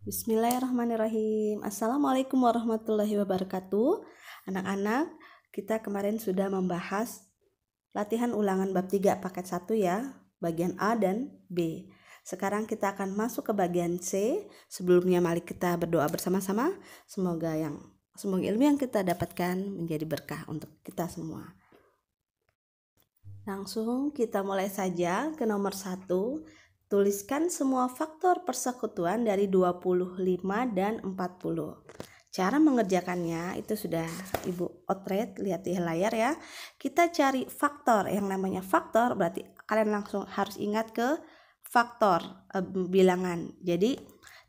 Bismillahirrahmanirrahim. Assalamualaikum warahmatullahi wabarakatuh. Anak-anak, kita kemarin sudah membahas latihan ulangan bab 3 paket 1 ya, bagian A dan B. Sekarang kita akan masuk ke bagian C. Sebelumnya mari kita berdoa bersama-sama. Semoga ilmu yang kita dapatkan menjadi berkah untuk kita semua. Langsung kita mulai saja ke nomor 1. Tuliskan semua faktor persekutuan dari 25 dan 40. Cara mengerjakannya itu sudah Ibu otret, lihat di layar ya. Kita cari faktor, yang namanya faktor berarti kalian langsung harus ingat ke faktor bilangan. Jadi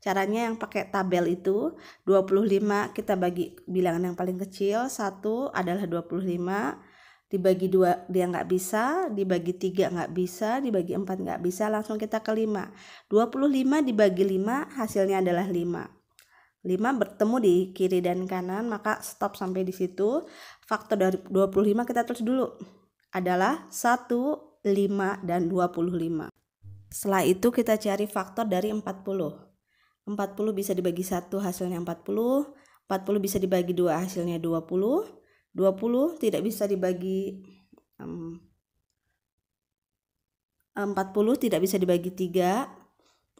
caranya yang pakai tabel itu 25 kita bagi bilangan yang paling kecil, 1 adalah 25. Dibagi 2 dia nggak bisa, dibagi 3 nggak bisa, dibagi 4 nggak bisa, langsung kita ke 5. 25 dibagi 5 hasilnya adalah 5. 5 bertemu di kiri dan kanan, maka stop sampai di situ. Faktor dari 25 kita tulis dulu adalah 1, 5, dan 25. Setelah itu kita cari faktor dari 40. 40 bisa dibagi 1 hasilnya 40, 40 bisa dibagi 2 hasilnya 20. 20 tidak bisa dibagi 40 tidak bisa dibagi 3,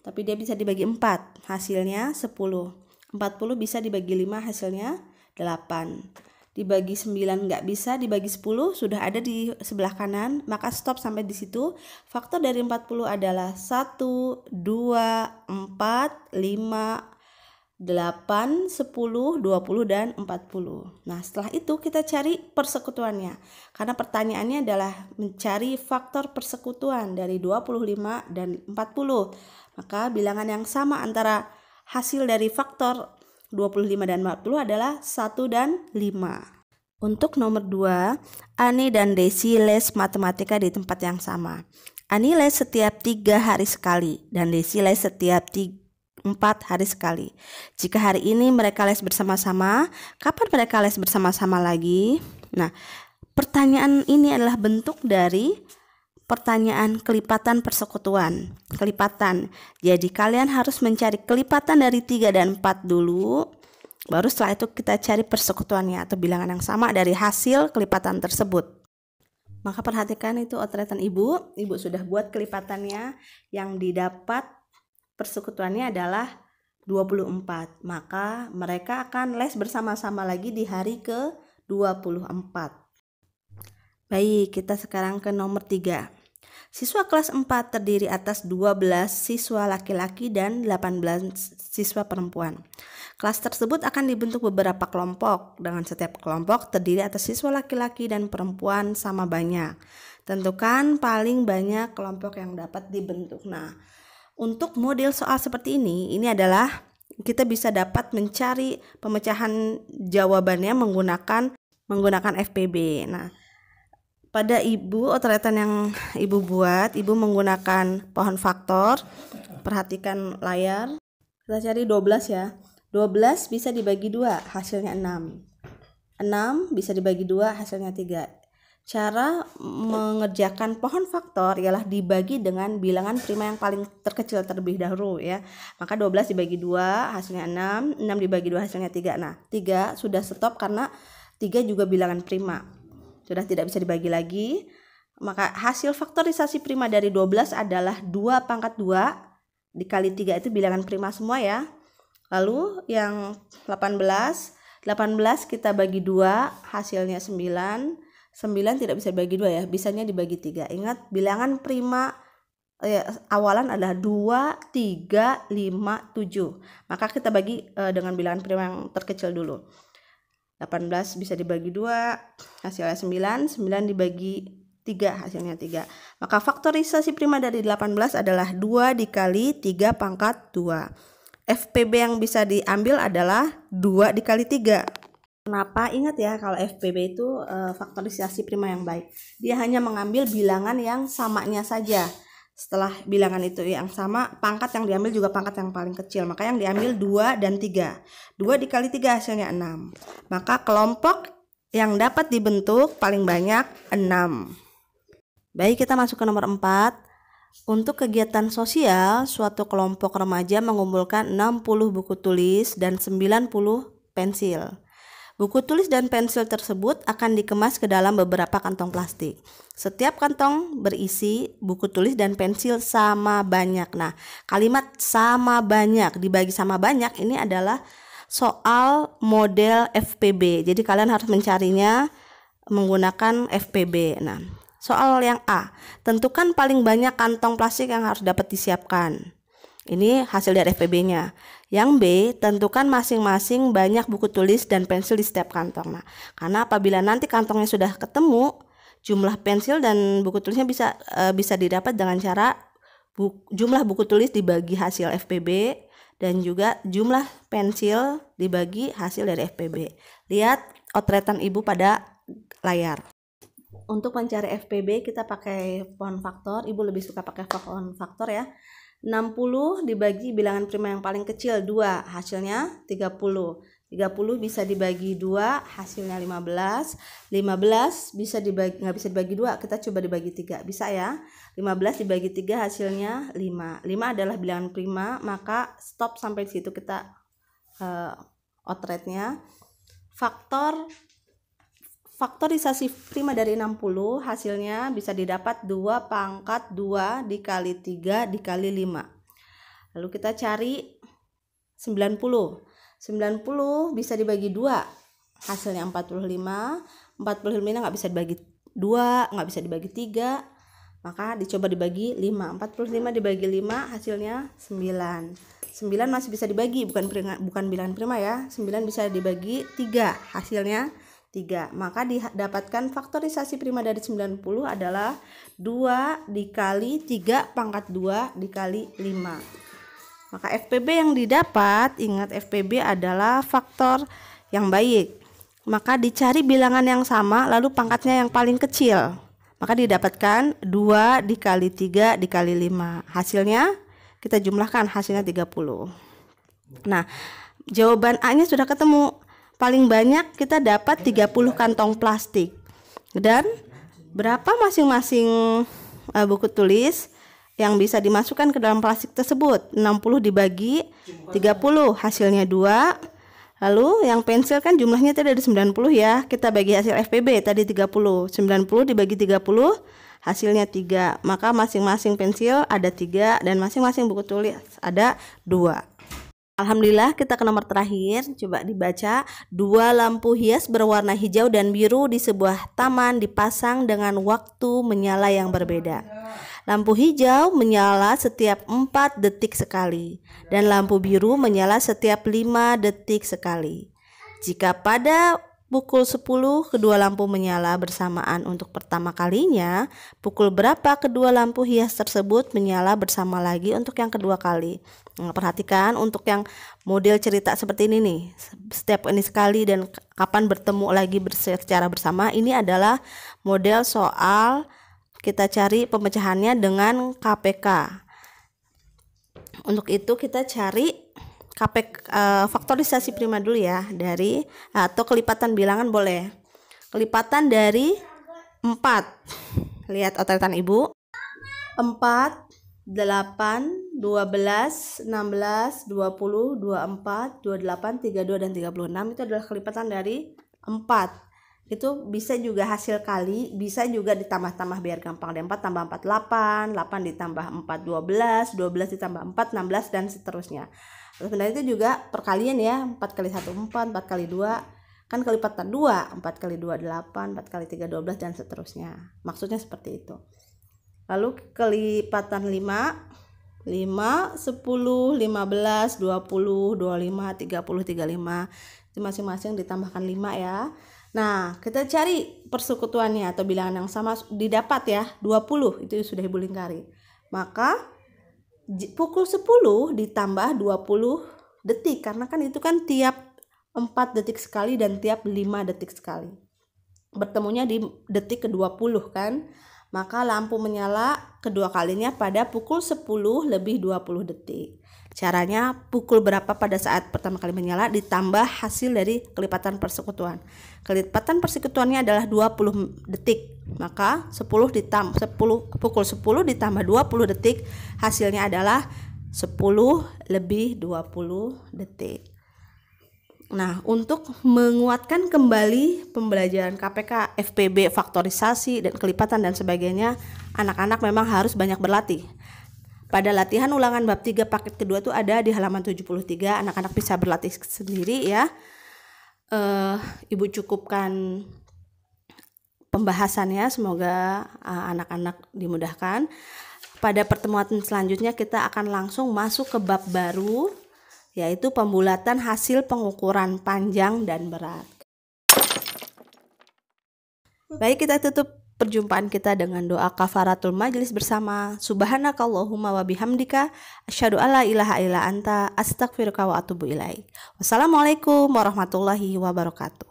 tapi dia bisa dibagi 4 hasilnya 10. 40 bisa dibagi 5 hasilnya 8. Dibagi 9 nggak bisa, dibagi 10 sudah ada di sebelah kanan, maka stop sampai di situ. Faktor dari 40 adalah 1, 2, 4, 5, 8, 10, 20, dan 40. Nah, setelah itu kita cari persekutuannya. Karena pertanyaannya adalah mencari faktor persekutuan dari 25 dan 40. Maka bilangan yang sama antara hasil dari faktor 25 dan 40 adalah 1 dan 5. Untuk nomor 2, Ani dan Desi les matematika di tempat yang sama. Ani les setiap 3 hari sekali dan Desi les setiap 4 hari sekali. Jika hari ini mereka les bersama-sama, kapan mereka les bersama-sama lagi? Nah, pertanyaan ini adalah bentuk dari pertanyaan kelipatan persekutuan. Kelipatan. Jadi kalian harus mencari kelipatan dari 3 dan 4 dulu. Baru setelah itu kita cari persekutuannya atau bilangan yang sama dari hasil kelipatan tersebut. Maka perhatikan itu otretan Ibu. Ibu sudah buat kelipatannya, yang didapat persekutuannya adalah 24. Maka mereka akan les bersama-sama lagi di hari ke-24. Baik, kita sekarang ke nomor 3. Siswa kelas 4 terdiri atas 12 siswa laki-laki dan 18 siswa perempuan. Kelas tersebut akan dibentuk beberapa kelompok, dengan setiap kelompok terdiri atas siswa laki-laki dan perempuan sama banyak. Tentukan paling banyak kelompok yang dapat dibentuk. Nah, untuk model soal seperti ini adalah kita bisa dapat mencari pemecahan jawabannya menggunakan FPB. Nah, pada Ibu otretan yang Ibu buat, Ibu menggunakan pohon faktor. Perhatikan layar. Kita cari 12 ya. 12 bisa dibagi 2, hasilnya 6. 6 bisa dibagi 2, hasilnya 3. Cara mengerjakan pohon faktor ialah dibagi dengan bilangan prima yang paling terkecil terlebih dahulu ya. Maka 12 dibagi 2 hasilnya 6, 6 dibagi 2 hasilnya 3. Nah, 3 sudah stop karena 3 juga bilangan prima. Sudah tidak bisa dibagi lagi. Maka hasil faktorisasi prima dari 12 adalah 2 pangkat 2 dikali 3 itu bilangan prima semua ya. Lalu yang 18 kita bagi 2 hasilnya 9. 9 tidak bisa dibagi 2 ya, bisanya dibagi 3. Ingat bilangan prima awalan adalah 2, 3, 5, 7. Maka kita bagi dengan bilangan prima yang terkecil dulu. 18 bisa dibagi 2, hasilnya 9. 9 dibagi 3, hasilnya 3. Maka faktorisasi prima dari 18 adalah 2 dikali 3 pangkat 2. FPB yang bisa diambil adalah 2 dikali 3. Kenapa? Ingat ya, kalau FPB itu faktorisasi prima yang baik. Dia hanya mengambil bilangan yang samanya saja. Setelah bilangan itu yang sama, pangkat yang diambil juga pangkat yang paling kecil. Maka yang diambil 2 dan 3. 2 dikali 3 hasilnya 6. Maka kelompok yang dapat dibentuk paling banyak 6. Baik, kita masuk ke nomor 4. Untuk kegiatan sosial, suatu kelompok remaja mengumpulkan 60 buku tulis dan 90 pensil. Buku tulis dan pensil tersebut akan dikemas ke dalam beberapa kantong plastik. Setiap kantong berisi buku tulis dan pensil sama banyak. Nah, kalimat sama banyak dibagi sama banyak ini adalah soal model FPB. Jadi kalian harus mencarinya menggunakan FPB. Nah, soal yang A, tentukan paling banyak kantong plastik yang harus dapat disiapkan. Ini hasil dari FPB-nya. Yang B, tentukan masing-masing banyak buku tulis dan pensil di setiap kantong. Nah, karena apabila nanti kantongnya sudah ketemu, jumlah pensil dan buku tulisnya bisa didapat dengan cara jumlah buku tulis dibagi hasil FPB dan juga jumlah pensil dibagi hasil dari FPB. Lihat otretan ibu pada layar. Untuk mencari FPB kita pakai font faktor. Ibu lebih suka pakai font faktor ya. 60 dibagi bilangan prima yang paling kecil 2, hasilnya 30. 30 bisa dibagi 2, hasilnya 15. 15 bisa dibagi, nggak bisa dibagi 2, kita coba dibagi 3. Bisa ya. 15 dibagi 3 hasilnya 5. 5 adalah bilangan prima, maka stop sampai di situ kita outretnya. Faktorisasi prima dari 60 hasilnya bisa didapat 2 pangkat 2 dikali 3 dikali 5. Lalu kita cari 90. 90 bisa dibagi 2, hasilnya 45. 45 ini nggak bisa dibagi 2, nggak bisa dibagi 3, maka dicoba dibagi 5. 45 dibagi 5 hasilnya 9. 9 masih bisa dibagi, bukan bilangan prima ya. 9 bisa dibagi 3, hasilnya 3. Maka didapatkan faktorisasi prima dari 90 adalah 2 dikali 3 pangkat 2 dikali 5. Maka FPB yang didapat, ingat FPB adalah faktor yang baik. Maka dicari bilangan yang sama lalu pangkatnya yang paling kecil. Maka didapatkan 2 dikali 3 dikali 5. Hasilnya kita jumlahkan, hasilnya 30. Nah, jawaban A-nya sudah ketemu. Paling banyak kita dapat 30 kantong plastik. Dan berapa masing-masing buku tulis yang bisa dimasukkan ke dalam plastik tersebut? 60 dibagi 30, hasilnya 2. Lalu yang pensil kan jumlahnya tadi ada 90 ya. Kita bagi hasil FPB tadi 30. 90 dibagi 30, hasilnya 3. Maka masing-masing pensil ada 3 dan masing-masing buku tulis ada 2. Alhamdulillah, kita ke nomor terakhir. Coba dibaca. 2 lampu hias berwarna hijau dan biru di sebuah taman dipasang dengan waktu menyala yang berbeda. Lampu hijau menyala setiap 4 detik sekali dan lampu biru menyala setiap 5 detik sekali. Jika pada pukul 10 kedua lampu menyala bersamaan untuk pertama kalinya, pukul berapa kedua lampu hias tersebut menyala bersama lagi untuk yang kedua kali? Nah, perhatikan untuk yang model cerita seperti ini nih, setiap ini sekali dan kapan bertemu lagi secara bersama. Ini adalah model soal kita cari pemecahannya dengan KPK. Untuk itu kita cari faktorisasi prima dulu ya, dari atau kelipatan bilangan boleh. Kelipatan dari 4. Lihat otretan ibu. 4, 8, 12, 16, 20, 24, 28, 32 dan 36 itu adalah kelipatan dari 4. Itu bisa juga hasil kali, bisa juga ditambah-tambah biar gampang. Ada 4 tambah 4 8, 8 ditambah 4 12, 12 ditambah 4 16 dan seterusnya. Sebenarnya itu juga perkalian ya, 4 kali 1 4, 4 kali 2 kan kelipatan 2, 4 kali 2 8, 4 kali 3 12 dan seterusnya. Maksudnya seperti itu. Lalu kelipatan 5, 5, 10, 15, 20, 25, 30, 35. Itu masing-masing ditambahkan 5 ya. Nah, kita cari persekutuannya atau bilangan yang sama didapat ya, 20. Itu sudah ibu lingkari. Maka pukul 10 ditambah 20 detik karena kan itu kan tiap 4 detik sekali dan tiap 5 detik sekali. Bertemunya di detik ke-20 kan. Maka lampu menyala kedua kalinya pada pukul 10 lebih 20 detik. Caranya pukul berapa pada saat pertama kali menyala ditambah hasil dari kelipatan persekutuan. Kelipatan persekutuannya adalah 20 detik. Maka pukul 10 ditambah 20 detik hasilnya adalah 10 lebih 20 detik. Nah, untuk menguatkan kembali pembelajaran KPK, FPB, faktorisasi, dan kelipatan dan sebagainya, anak-anak memang harus banyak berlatih. Pada latihan ulangan bab 3 paket kedua tuh ada di halaman 73, anak-anak bisa berlatih sendiri ya. Ibu cukupkan pembahasannya, semoga anak-anak dimudahkan. Pada pertemuan selanjutnya kita akan langsung masuk ke bab baru, yaitu pembulatan hasil pengukuran panjang dan berat. Baik, kita tutup perjumpaan kita dengan doa kafaratul majlis bersama. Subhanakallahumma wa bihamdika asyhadu alla ilaha illa anta astaghfiruka wa atubu ilaik. Wassalamualaikum warahmatullahi wabarakatuh.